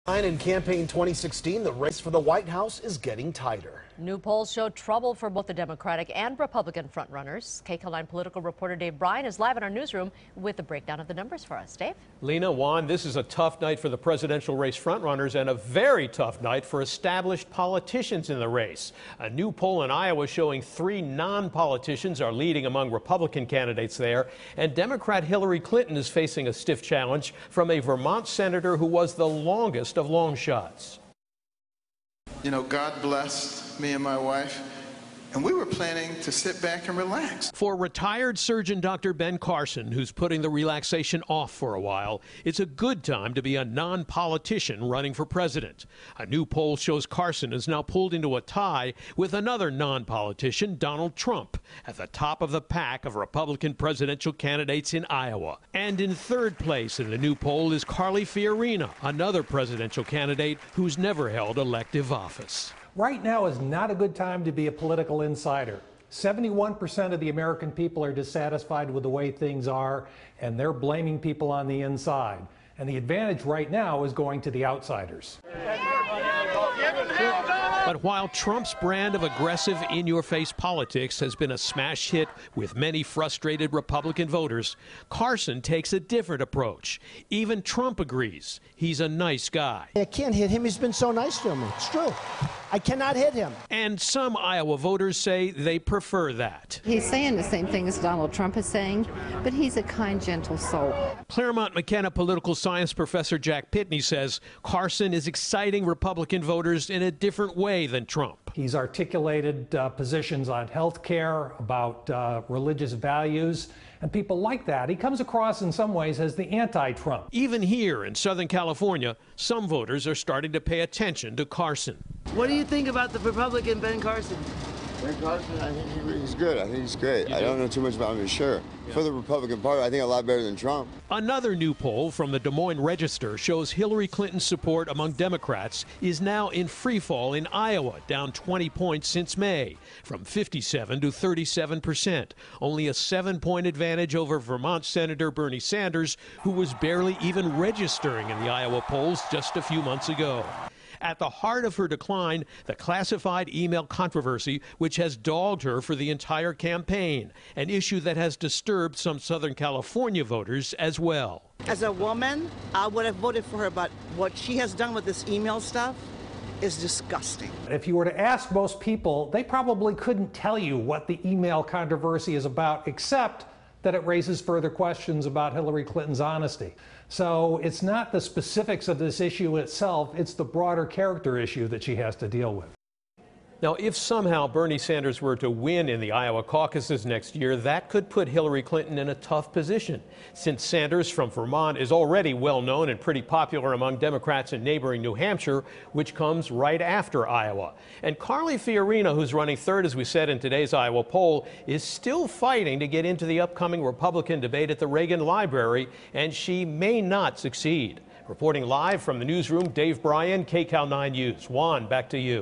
In campaign 2016, the race for the White House is getting tighter. New polls show trouble for both the Democratic and Republican frontrunners. KCAL9 political reporter Dave Bryan is live in our newsroom with a breakdown of the numbers for us. Dave? Lena, Juan, this is a tough night for the presidential race frontrunners and a very tough night for established politicians in the race. A new poll in Iowa showing 3 non-politicians are leading among Republican candidates there, and Democrat Hillary Clinton is facing a stiff challenge from a Vermont senator who was the longest of long shots. You know, God blessed me and my wife, and we were planning to sit back and relax. For retired surgeon Dr. Ben Carson, who's putting the relaxation off for a while, it's a good time to be a non-politician running for president. A new poll shows Carson is now pulled into a tie with another non-politician, Donald Trump, at the top of the pack of Republican presidential candidates in Iowa. And in third place in the new poll is Carly Fiorina, another presidential candidate who's never held elective office. Right now is not a good time to be a political insider. 71% of the American people are dissatisfied with the way things are, and they're blaming people on the inside. And the advantage right now is going to the outsiders. But while Trump's brand of aggressive, in-your-face politics has been a smash hit with many frustrated Republican voters, Carson takes a different approach. Even Trump agrees he's a nice guy. I can't hit him. He's been so nice to me. It's true. I cannot hit him. And some Iowa voters say they prefer that. He's saying the same thing as Donald Trump is saying, but he's a kind, gentle soul. Claremont McKenna political science professor Jack Pitney says Carson is exciting Republican voters in a different way than Trump. He's articulated positions on health care, about religious values, and people like that. He comes across in some ways as the anti-Trump. Even here in Southern California, some voters are starting to pay attention to Carson. What do you think about the Republican Ben Carson? Ben Carson, I think he's good. I think he's great. I don't know too much about him, sure. Yeah. For the Republican Party, I think a lot better than Trump. Another new poll from the Des Moines Register shows Hillary Clinton's support among Democrats is now in free fall in Iowa, down 20 points since May, from 57 to 37%. Only a 7-point advantage over Vermont Senator Bernie Sanders, who was barely even registering in the Iowa polls just a few months ago. At the heart of her decline, the classified email controversy, which has dogged her for the entire campaign, an issue that has disturbed some Southern California voters as well. As a woman, I would have voted for her, but what she has done with this email stuff is disgusting. If you were to ask most people, they probably couldn't tell you what the email controversy is about, except that it raises further questions about Hillary Clinton's honesty. So it's not the specifics of this issue itself, it's the broader character issue that she has to deal with. Now, if somehow Bernie Sanders were to win in the Iowa caucuses next year, that could put Hillary Clinton in a tough position, since Sanders from Vermont is already well known and pretty popular among Democrats in neighboring New Hampshire, which comes right after Iowa. And Carly Fiorina, who's running third, as we said in today's Iowa poll, is still fighting to get into the upcoming Republican debate at the Reagan Library, and she may not succeed. Reporting live from the newsroom, Dave Bryan, KCAL9 News. Juan, back to you.